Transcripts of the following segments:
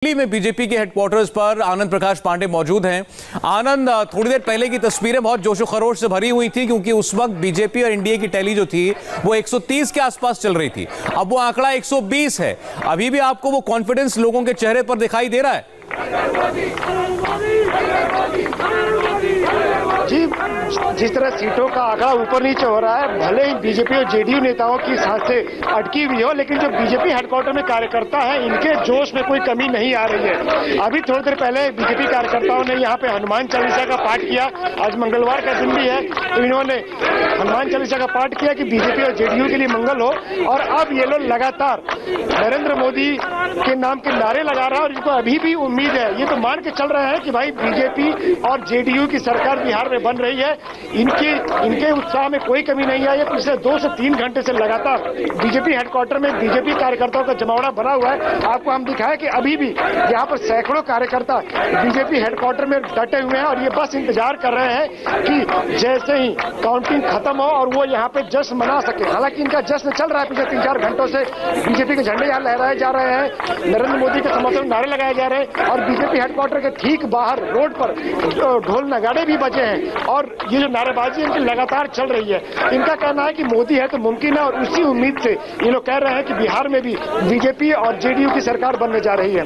दिल्ली में बीजेपी के हेडक्वार्टर्स पर आनंद प्रकाश पांडे मौजूद हैं। आनंद, थोड़ी देर पहले की तस्वीरें बहुत जोशो खरोश से भरी हुई थी क्योंकि उस वक्त बीजेपी और एनडीए की टैली जो थी वो 130 के आसपास चल रही थी। अब वो आंकड़ा 120 है। अभी भी आपको वो कॉन्फिडेंस लोगों के चेहरे पर दिखाई दे रहा है? जी, जिस तरह सीटों का आंकड़ा ऊपर नीचे हो रहा है, भले ही बीजेपी और जेडीयू नेताओं की सांसें अटकी हुई हो, लेकिन जो बीजेपी हेडक्वार्टर में कार्यकर्ता हैं, इनके जोश में कोई कमी नहीं आ रही है। अभी थोड़ी देर पहले बीजेपी कार्यकर्ताओं ने यहाँ पे हनुमान चालीसा का पाठ किया। आज मंगलवार का दिन भी है, तो इन्होंने हनुमान चालीसा का पाठ किया कि बीजेपी और जेडीयू के लिए मंगल हो। और अब ये लोग लगातार नरेंद्र मोदी के नाम के नारे लगा रहा है और इनको अभी भी उम्मीद है, ये तो मान के चल रहे हैं कि भाई बीजेपी और जेडीयू की सरकार बिहार में बन रही है। इनके उत्साह में कोई कमी नहीं आई है। पिछले 2 से 3 घंटे से लगातार बीजेपी हेडक्वार्टर में बीजेपी कार्यकर्ताओं का जमावड़ा बना हुआ है। आपको हम दिखाएं कि अभी भी यहाँ पर सैकड़ों कार्यकर्ता बीजेपी हेडक्वार्टर में डटे हुए हैं और ये बस इंतजार कर रहे हैं कि जैसे ही काउंटिंग खत्म हो और वो यहाँ पे जश्न मना सके। हालांकि इनका जश्न चल रहा है। पिछले 3-4 घंटों से बीजेपी के झंडे यहाँ लहराए जा रहे हैं, नरेंद्र मोदी के समर्थन में नारे लगाए जा रहे हैं और बीजेपी हेडक्वार्टर के ठीक बाहर रोड पर ढोल नगाड़े भी बजे हैं और ये जो नारेबाजी इनकी लगातार चल रही है। इनका कहना है कि मोदी है तो मुमकिन है और उसी उम्मीद से ये लोग कह रहे हैं कि बिहार में भी बीजेपी और जेडीयू की सरकार बनने जा रही है।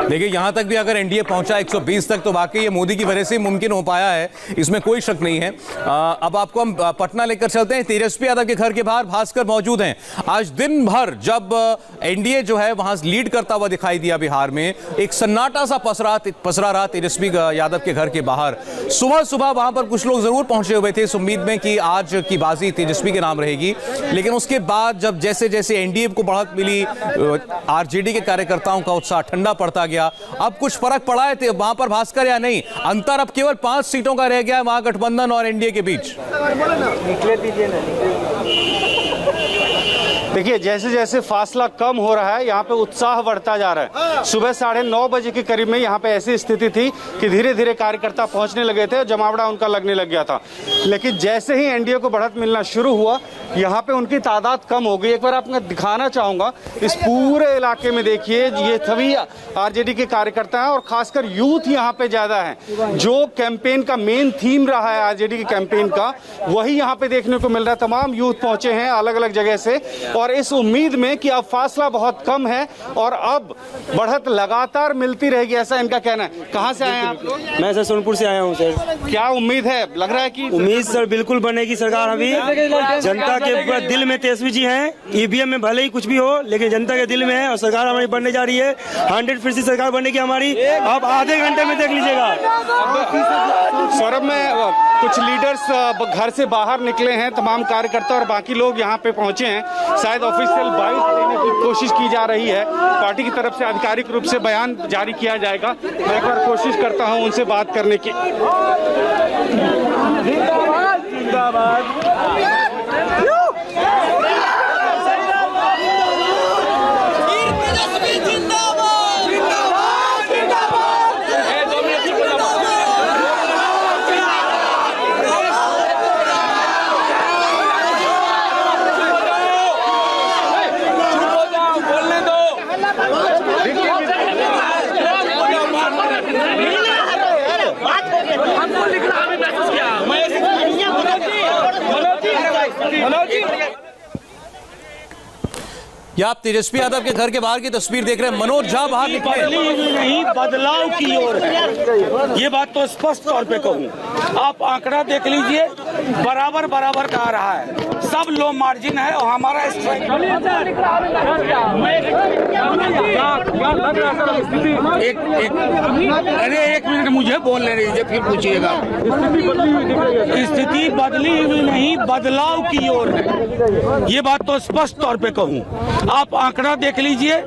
देखिए, यहां तक भी अगर एनडीए पहुंचा 120 तक तो वाकई ये मोदी की वजह से मुमकिन हो पाया है, इसमें कोई शक नहीं है। अब आपको हम पटना लेकर चलते हैं। तेजस्वी यादव के घर के बाहर भास्कर मौजूद हैं। आज दिन भर जब एनडीए जो है वहां लीड करता हुआ दिखाई दिया बिहार में, एक सन्नाटा सा पसरा रहा तेजस्वी यादव के घर के बाहर। सुबह सुबह वहां पर कुछ लोग जरूर पहुंचे हुए थे इस उम्मीद में कि आज की बाजी तेजस्वी के नाम रहेगी, लेकिन उसके बाद जब जैसे जैसे एनडीए को बढ़त मिली, आरजेडी के कार्यकर्ताओं का उत्साह ठंडा पड़ता गया। अब कुछ फर्क पड़ा है वहां पर भास्कर या नहीं? अंतर अब केवल 5 सीटों का रह गया है महागठबंधन और एनडीए के बीच। देखिए, जैसे जैसे फासला कम हो रहा है, यहाँ पे उत्साह बढ़ता जा रहा है। सुबह 9:30 बजे के करीब में यहाँ पे ऐसी स्थिति थी कि धीरे धीरे कार्यकर्ता पहुंचने लगे थे और जमावड़ा उनका लगने लग गया था। लेकिन जैसे ही एनडीए को बढ़त मिलना शुरू हुआ, यहाँ पे उनकी तादाद कम हो गई। एक बार आपको दिखाना चाहूंगा, इस पूरे इलाके में देखिए, ये सभी आरजेडी के कार्यकर्ता हैं और खासकर यूथ यहाँ पे ज्यादा है। जो कैंपेन का मेन थीम रहा है आरजेडी के कैंपेन का, वही यहाँ पे देखने को मिल रहा है। तमाम यूथ पहुंचे हैं अलग अलग जगह से और इस उम्मीद में कि अब फासला बहुत कम है और अब बढ़त लगातार मिलती रहेगी, ऐसा इनका कहना है। कहाँ से आए हैं आप लोग? मैं सर सोनपुर से आया हूँ सर। क्या उम्मीद है? लग रहा है कि उम्मीद सर बिल्कुल बनेगी सरकार। अभी जनता के पूरा दिल में तेजस्वी जी हैं। ईवीएम में भले ही कुछ भी हो, लेकिन जनता के दिल में है और सरकार हमारी बनने जा रही है। 100% सरकार बनेगी हमारी। अब आधे घंटे में देख लीजिएगा। सौरभ, में कुछ लीडर्स घर से बाहर निकले हैं, तमाम कार्यकर्ता और बाकी लोग यहाँ पे पहुंचे हैं। शायद ऑफिशियल बाइट देने की कोशिश की जा रही है। पार्टी की तरफ से आधिकारिक रूप से बयान जारी किया जाएगा। मैं एक बार कोशिश करता हूं उनसे बात करने की। या आप तेजस्वी यादव के घर के बाहर की तस्वीर देख रहे हैं। मनोज झा बाहर निकले। नहीं, बदलाव की ओर है, ये बात तो स्पष्ट तौर पे कहूँ। आप आंकड़ा देख लीजिए, बराबर बराबर का आ रहा है। सब लो मार्जिन है और हमारा स्ट्राइक। अरे एक मिनट मुझे बोलने दीजिए, फिर पूछिएगा। स्थिति बदली हुई नहीं, बदलाव की ओर है, ये बात तो स्पष्ट तौर पे कहूँ। आप आंकड़ा देख लीजिए,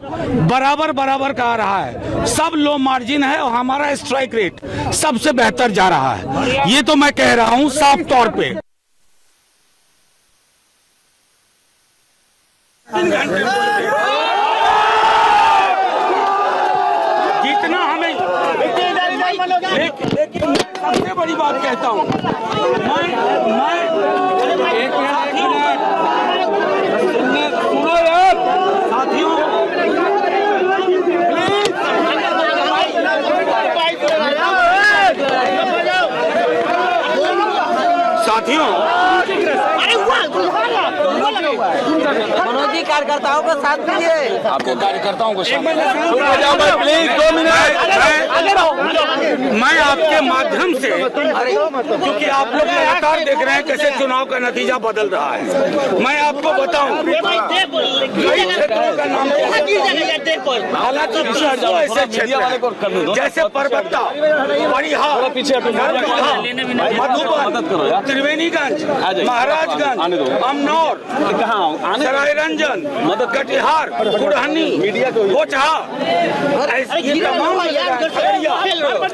बराबर बराबर का आ रहा है। सब लो मार्जिन है और हमारा स्ट्राइक रेट सबसे बेहतर जा रहा है। ये तो मैं कह रहा हूँ साफ तौर पे। जितना हमें, लेकिन सबसे बड़ी बात कहता हूँ मैं एक मिनट सुनो यार साथियों, साथियों, मनोज जी कार्यकर्ताओं को साथ दीजिए। आपको कार्यकर्ताओं को प्लीज 2 मिनट मैं आपके माध्यम से, क्योंकि आप लोग लगातार देख रहे हैं कैसे चुनाव का नतीजा बदल रहा है, मैं आपको बताऊं कई क्षेत्रों का नाम, हालांकि ऐसे क्षेत्र जैसे परबत्ता, परिहार, मधुबन, त्रिवेणीगंज, महाराजगंज, अमनौर, सरायरंजन, कटिहार, कुड़हनी, बोचहा,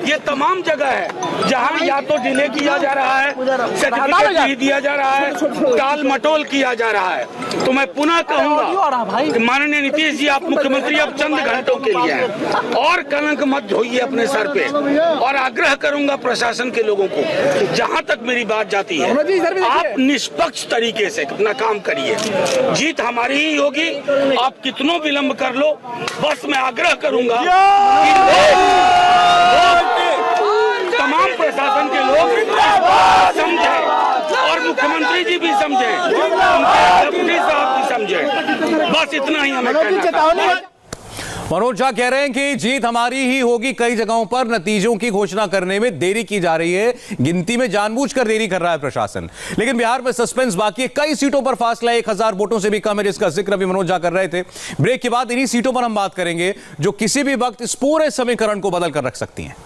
ये तमाम जगह है जहां या तो डिले किया जा रहा है, सर्टिफिकेट नहीं दिया जा रहा है, टाल मटोल किया जा रहा है। तो मैं पुनः कहूंगा कि माननीय नीतीश जी, आप मुख्यमंत्री अब चंद घंटों के लिए हैं और कलंक मत ढोइए अपने सर पे, और आग्रह करूंगा प्रशासन के लोगों को, जहां तक मेरी बात जाती है, आप निष्पक्ष तरीके से अपना काम करिए। जीत हमारी ही होगी, आप कितनों विलंब कर लो, बस मैं आग्रह करूंगा तमाम प्रशासन के लोग समझें और मुख्यमंत्री जी भी समझें, डिप्टी साहब भी समझें, बस इतना ही हमें कहना है। मनोज झा कह रहे हैं कि जीत हमारी ही होगी। कई जगहों पर नतीजों की घोषणा करने में देरी की जा रही है, गिनती में जानबूझकर देरी कर रहा है प्रशासन। लेकिन बिहार में सस्पेंस बाकी है, कई सीटों पर फासला 1000 वोटों से भी कम है, जिसका जिक्र अभी मनोज झा कर रहे थे। ब्रेक के बाद इन्हीं सीटों पर हम बात करेंगे जो किसी भी वक्त इस पूरे समीकरण को बदल कर रख सकती हैं।